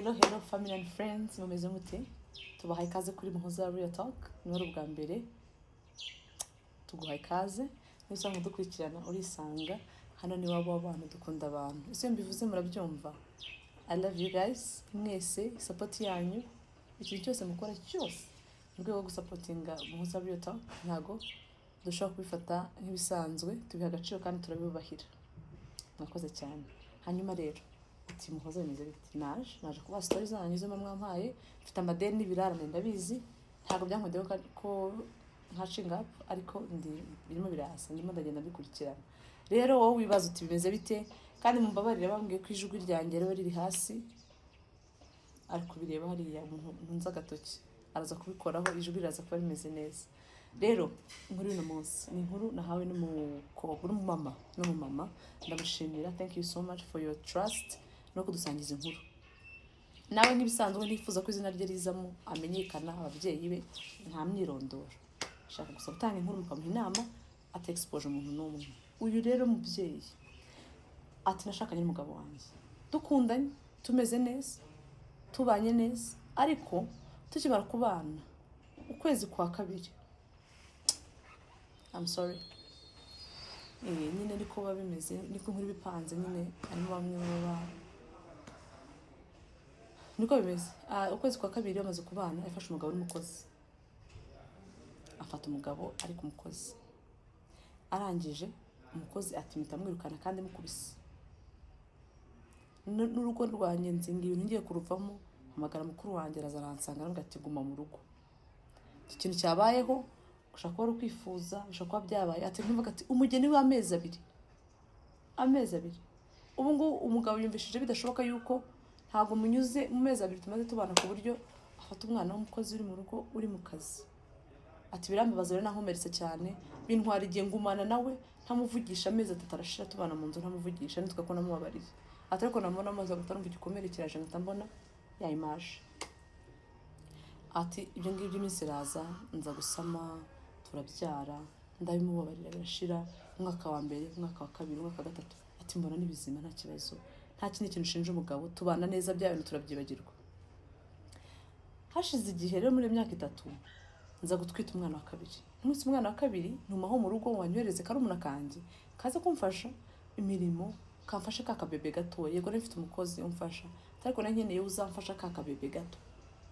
Hello family and friends, mumeze mute? Tubahaye ikaze kuri Muhoza Real Talk. Ni ubwa mbere tuguhaye ikaze. Niba mudukurikirana urisanga hano ni wabo abantu dukunda abantu. Ese mbivuze murabyumva. I love you guys. Mwese support yanyu. Ikintu cyose mukora cyose mu rwego rwo gusupportinga Muhoza Real Talk ntago dushobora kubifata nk'ibisanzwe, tubiha agaciro kandi turabibahira. Mwakoze cyane. Hanyuma rero uti Muhoza bimeze biti naje kuba stories zanyu zo mwampaye, mfite amadeni n'ibirarane ndabizi, ntago byankundeho ko nkacinga up, ariko birimo birasa ndimo ndagenda bikurikirana. Rero wowe wibaza uti bimeze bite, kandi mumbabarire bambwiye ko ijwi ryanjye rero riri hasi, ariko bireba hariya umuntu nza gatoki araza kubikoraho, ijwi riraza kuba rimeze neza. Rero inkuru y'uno munsi ni inkuru nahawe n'umukobwa n'umumama, ndamushimira. Thank you so much for your trust no kudusangiza inkuru. Nawe n'ibisanzwe nifuza ko izina rye rizamo amenyekana, ababyeyi be nta myirondoro, shaka gusa gutanga inkuru mukamuha inama ati expose umuntu n'umwe. Uyu rero mubyeyi ati nashakanye n'umugabo wanjye, dukundanye, tumeze neza, tubanye neza, ariko tukimara kubana ukwezi kwa kabiri, I'm sorry, nyine niko biba bimeze, niko inkuru bipanze, nyine harimo bamwe baba niko bimeze. Ukwezi kwa kabiri bamaze kubana, yafashe umugabo n'umukozi, afata umugabo ari ku mukozi, arangije umukozi ati mpita mwirukana kandi mukubise. N'urugo rwanjye nzinga ibintu ngiye kuruvamo, amagara mukuru wanjye arazansanga aravuga ati guma mu rugo. Iki kintu cyabayeho ushaka ko kwifuza, ushaka ko byabaye, ati nvuga ati umugeni w'amezi abiri. Ubu ngo umugabo yumvishije bidashoboka yuko ntago munyuze mu mezi abiri tumaze tubana ku buryo afata umwana w'umukozi uri mu rugo uri mu kazi. Ati birambabaza rero nankomeretse cyane, bintwara igihe ngumana nawe ntamuvugisha, amezi 3 arashira tubana mu nzu ntamuvugisha, nitwe ko namubabariye. Ati ariko namubona amaze gutarumva igikomere kiraje ngatambona ya image. Ati ibyo ngibyo iminsi iraza nza gusama, turabyara, ndabimubabarira birashira, umwaka wa mbere, umwaka wa kabiri, umwaka wa gatatu, ati mbona n'ibizima nta kibazo, nta kindi kintu ushinja umugabo, tubana neza, byawe turabyibagirwa. Hashize igihe rero muri imyaka 3 nza gutwita umwana wa kabiri. Umunsi umwana wa kabiri ntumaho mu rugo wanywereze karumuna kanjye kaza kumfasha imirimo, kamfasha kakabebe gato, yego nifite umukozi umfasha, ariko nankeneye uzamfasha kakabebe gato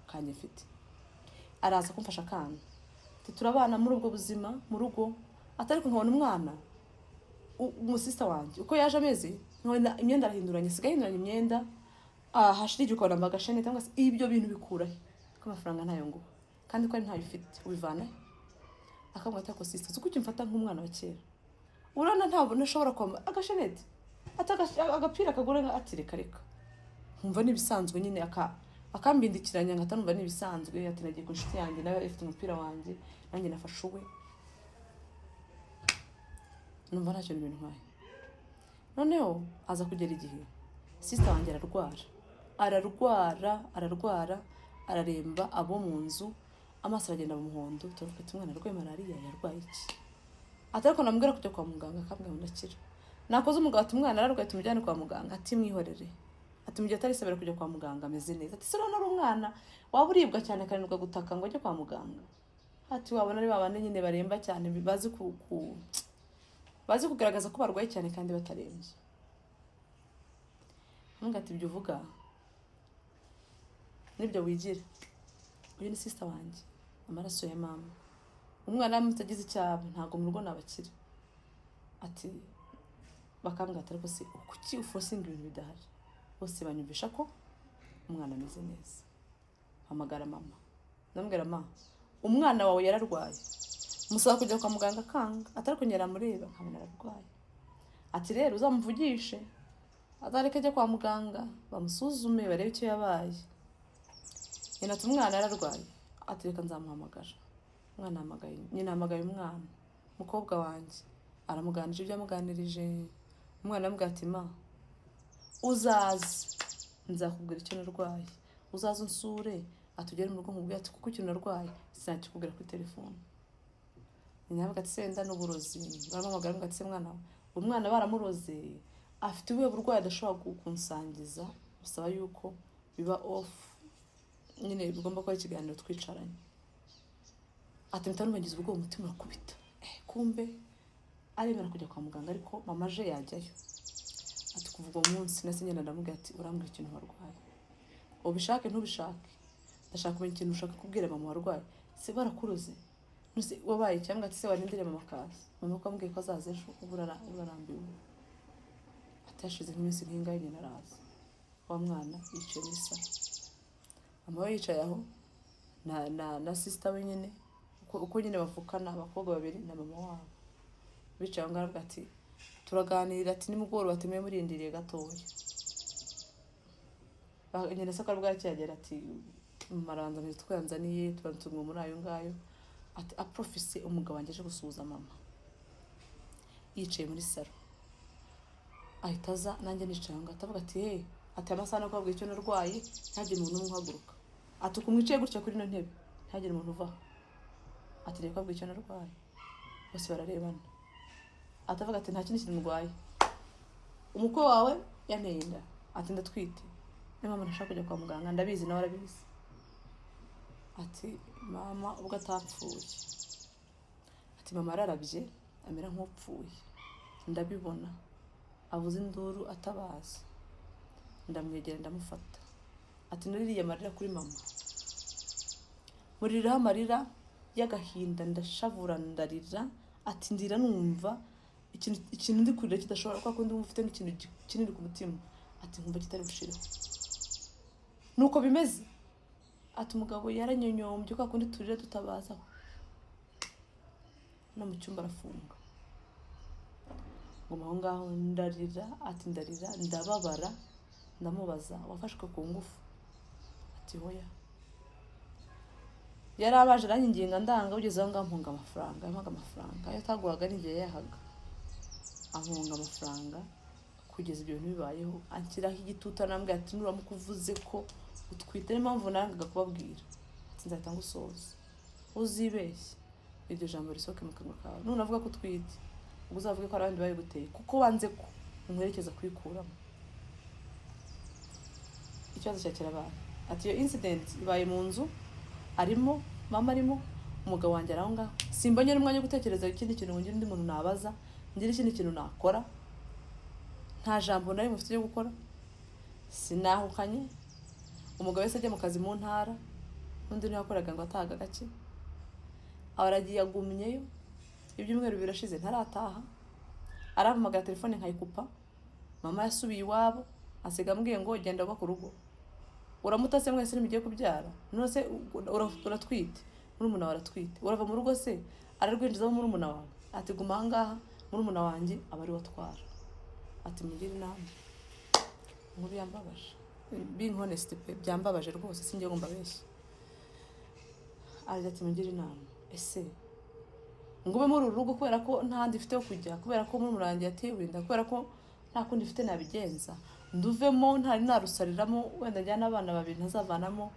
kanye mfite. Araza kumfasha kana, turabana muri ubwo buzima mu rugo, atariko nkabona umwana umusista wanjye uko yaje ameze, nkabona imyenda arahinduranye, sigahinduranye imyenda, hashira igikora mbagashene cyangwa se ibyo bintu bikura ko amafaranga ntayo ngo, kandi ko ari ntayo ufite ubivana. Akamwata ko sister uko ukimfata nk'umwana wa kera, urana ntabwo nashobora kwamba agashenete agapira kagore nka ati reka nkumva nibisanzwe, nyine akambindikiranya ngatanumva nibisanzwe. Ati nagiye ku nshuti yanjye nawe ifite umupira wanjye nanjye nafashe we, numva ntacyo ibintu nkwaye. Noneho aza kugera igihe sister wanjye ararwara, araremba, abo mu nzu amaso aragenda mu muhondo, tuvuga ati umwana arwaye malaria, yarwaye iki? Atariko namubwira kujya kwa muganga, akambwira ndakira. Nakoze umugabo ati umwana ararwaye tumujyane kwa muganga, ati mwihorere, ati mugiye atarisabira kujya kwa muganga ameze neza. Ati sero nari umwana waba uribwa cyane kanirwa gutaka ngo ajye kwa muganga. Ati wabona ari babane nyine baremba cyane, bazi kugaragaza ko barwaye cyane kandi batarembye. Ntunga ati ibyo uvuga nibyo wigira. Uyu ni sister wanjye, amaraso ya mama, umwana mutagize icyabo, ntago mu rugo nabakira. Ati bakambwira ati ariko se kuki uforcing ibintu bidahari? Bose banyumvisha ko umwana ameze neza. Hamagara mama, ndambwira mama umwana wawe yararwaye, musaba kujya kwa muganga kanga, atariko nyera mureba nkabona ararwaye. Ati rero uzamuvugishe atareke ajya kwa muganga bamusuzume barebe icyo yabaye. Nyina ati umwana yararwaye, ati reka nzamuhamagara. Umwana hamagaye, nyina hamagaye umwana, mukobwa wanjye aramuganije ibyo amuganirije. Umwana amubwira ati ma uzaze nzakubwira icyo narwaye, uzaze unsure, atugere mu rugo nkubwira ati kuko icyo narwaye sinakikubwira kuri telefone. Nyina avuga ati senda n'uburozi, baramamagara ngo ati se mwana, umwana baramuroze, afite ubuhe burwayi adashobora kunsangiza, bisaba yuko biba off nyine bigomba kuba ikiganiro twicaranye. Ati mpita numva ubwo umutima urakubita, kumbe aremera kujya kwa muganga ariko mama aje yajyayo. Ati kuva uwo munsi nase ngenda ndamubwira ati urambwira ikintu warwaye, ubishake ntubishake, ndashaka kumenya ikintu ushaka kubwira mama warwaye. Se barakuruze nuse wabaye cyangwa ati se warindire mama kazi, mama ko ambwiye ko azaza ejo, urarambiwe. Ati hashize nk'iminsi nk'ingahe nyine araza, wa mwana yicaye muri salo, mama we yicaye aho na sister we nyine uko nyine bavukana abakobwa babiri na mama wabo bicaye ngo aravuga ati turaganira, ati nimugoroba ati mwe murindiriye gatoya. Nyine sako bwaki yagera ati maranza mwe twanzaniye tubantumwe muri ayo ngayo. Ati aprofise umugabo wanjye aje gusuhuza mama, yicaye muri salo ahita aza nanjye nicaye ngo atavuga ati ati amasaha no kwabwira icyo narwaye ntagire umuntu umuhaguruka. Ati kumwicaye gutya kuri no ntebe ntagire umuntu uva. Ati reka kwabwira icyo narwaye, bose bararebana. Atavuga ati nta kindi kintu murwaye, umukwe wawe yanteye inda, ati ndatwite, niyo mama ntashaka kujya kwa muganga, ndabizi nawe arabizi. Ati mama ubwo atapfuye, ati mama ararabye amera nk'upfuye, ndabibona, avuze induru atabaza, ndamwegera ndamufata. Ati naririye amarira kuri mama, muriraho amarira y'agahinda, ndashavura ndarira. Ati ndira numva ikintu ndi kurira kidashobora kwa kundi mufite n'ikintu kinini ku mutima. Ati nkumva kitari bushira nuko bimeze. Ati umugabo yaranyonyombye kwa kundi turira tutabaza no mu cyumba arafunga ngo aho ngaho ndarira. Ati ndarira ndababara, ndamubaza wafashwe ku ngufu? Ati hoya, yari abaje aranyinginga ndanga, ugeze aho ngaho mpunga amafaranga, yampaga amafaranga ayo taguraga n'igihe yahaga, ampunga amafaranga kugeza ibyo bintu bibayeho. Anshyiraho igituta nambwe ati nuramukuvuze ko utwite n'impamvu nangaga kubabwira, ati nzahita ngusoza, uzibeshye iryo jambo risohoke mu kanwa kawe, nunavuga ko utwite ubwo uzavuge ko abandi bari guteye kuko wanze ko umwerekeza kwikuramo. Ikibazo cya kirabaye. Ati iyo incident ibaye mu nzu, arimo mama arimo, umugabo wanjye araho ngaho, simbonye n'umwanya wo gutekereza ikindi kintu, ngira undi muntu nabaza, ngira ikindi kintu nakora, nta jambo nari mufite yo gukora, sinahukanye. Umugabo wese ajya mu kazi mu ntara, n'undi niwe yakoraga ngo atahaga gake, abaragiye agumyeyo. Ibyumweru birashize ntarataha, arampamagara telefone nkayikupa. Mama yasubiye iwabo, asiga ambwiye ngo genda uba ku rugo, uramutase mwese nimigiye kubyara, none se uratwite, murumuna wawe aratwite, urava mu rugo se ararwinjizaho murumuna wawe? Ati guma aha ngaha, murumuna wanjye aba ari watwara. Ati mugire inama. Nkuru yambabaje, being honest pe, byambabaje rwose, singiye ngo mbabeshye. Ati mugire inama, ese ngube muri uru rugo kubera ko ntandi mfite kujya, kubera ko murumuna wanjye yatewe inda, kubera ko nta kundi mfite nabigenza, nduvemo ntari narusariramo, wenda njyana abana babiri ntazavanamo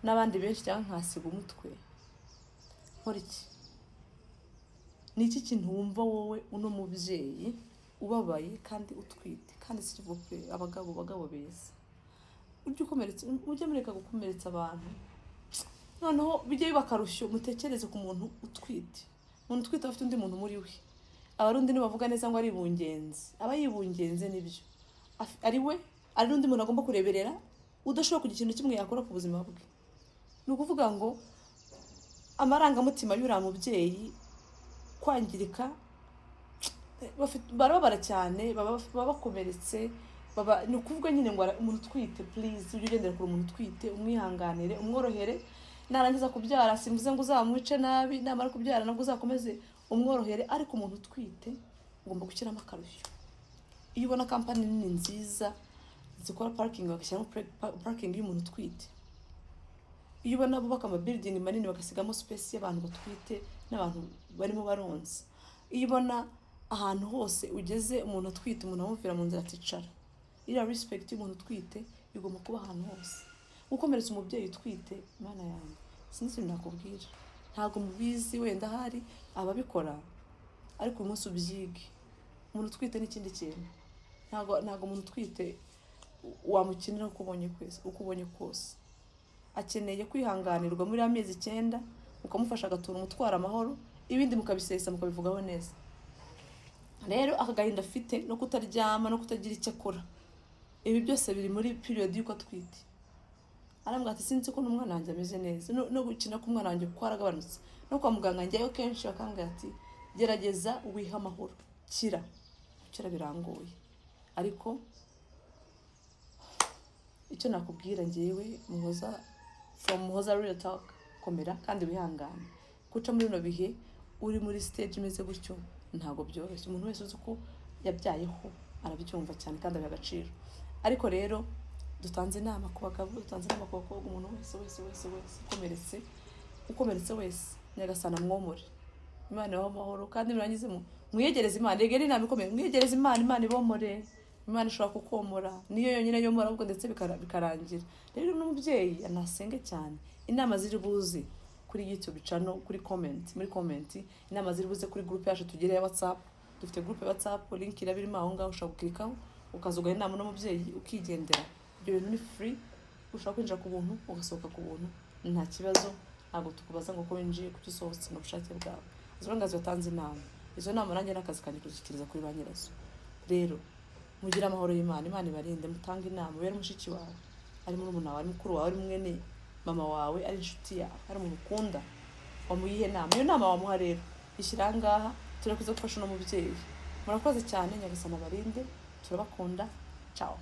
n'abandi benshi cyangwa nkasiga umutwe, nkora iki? Ni iki kintu wumva wowe uno mubyeyi ubabaye kandi utwite, kandi sikivupe abagabo beza, ujye mureka gukomeretsa abantu, noneho bijye bibakarushyo mutekereze ku muntu utwite. Umuntu utwite afite undi muntu muri we, abarundi nibavuga neza ngo ari ibungenzi, aba yibungenze nibyo, ari we ari n'undi muntu agomba kureberera, udashobora kugira ikintu kimwe yakora ku buzima bwe. Ni ukuvuga ngo amarangamutima y'uriya mubyeyi kwangirika, barababara cyane, baba bakomeretse, ni ukuvuga nyine ngo umuntu utwite please ujye ugendera kuri umuntu utwite, umwihanganire, umworohere. Narangiza kubyara simvuze ngo uzamwice nabi, namara kubyara nabwo uzakomeze umworohere, ariko umuntu utwite ugomba gushyiramo akarushyo. Iyo ubona kampani nini nziza zikora parking bagashyiramo parking y'umuntu utwite, iyo ubona bubaka ama building manini bagasigamo space y'abantu batwite n'abantu barimo baronse, iyo ubona ahantu hose ugeze umuntu atwite umuntu amuvira mu nzira aticara, iriya respect y'umuntu utwite igomba kuba ahantu hose. Gukomeretsa umubyeyi utwite, Imana yanjye sinzi ibintu nakubwira, ntabwo mubizi, wenda hari ababikora, ariko uyu munsi ubyige. Umuntu utwite n'ikindi kintu, ntabwo umuntu utwite wamukenera uko ubonye kose. Akeneye kwihanganirwa muri amezi 9, ukamufasha agatura umutwara amahoro, ibindi mukabisesa mukabivugaho neza. Rero akagahinda afite no kutaryama no kutagira icyo akora, ibi byose biri muri period y'uko atwite. Arambwira ati sinzi ko n'umwana wanjye ameze neza, no gukina ku mwana wanjye ko aragabanutse, no kwa muganga njyayo kenshi bakambwira ati gerageza wiha amahoro, kira birangoye. Ariko icyo nakubwira ngewe Muhoza Real Talk, komera kandi wihangane. Guca muri no bihe uri muri stage imeze gutyo ntago byoroshye. Umuntu wese uzi ko yabyayeho arabyumva cyane kandi abagaciro. Ariko rero dutanze inama ku bagabo, dutanze inama ku bakobwa, umuntu wese ukomeretse wese Nyagasana mwomore. Imana y'amahoro kandi murangize mwiyegereza Imana. Regera inama ikomeye, mwiyegereza Imana ibomore. Imana ishobora kukomora, niyo yonyine yomora ahubwo ndetse bikarangira. Rero n'umubyeyi anasenge cyane. Inama ziri buzi kuri YouTube channel, muri comment, inama ziri buze kuri group yacu tugire ya WhatsApp. Dufite group ya WhatsApp, link irabirimo aho ngaho, ushaka guklikaho ukazuga inama n'umubyeyi ukigendera. Ibyo bintu ni free, ushaka kwinjira ku buntu ugasohoka ku buntu, nta kibazo. Ntabwo tukubaza ngo ko winjiye kuko usohotse no bushake bwawe. Azongaze batanze inama. Izo nama nanjye nakazi kanjye kuzikiriza kuri ba nyirazo. Rero mugira amahoro y'Imana, Imana ibarinde, mutanga inama. Wera mushiki wawe, ari muri umuntu wawe, mukuru wawe, ari mwene mama wawe, ari inshuti yawe, ari umuntu ukunda, wamuyihe nama. Iyo nama wamuha rero ishyira ngaha, turakuze gufasha no mubyeyi. Murakoze cyane, Nyagasana barinde, turabakunda. Ciao.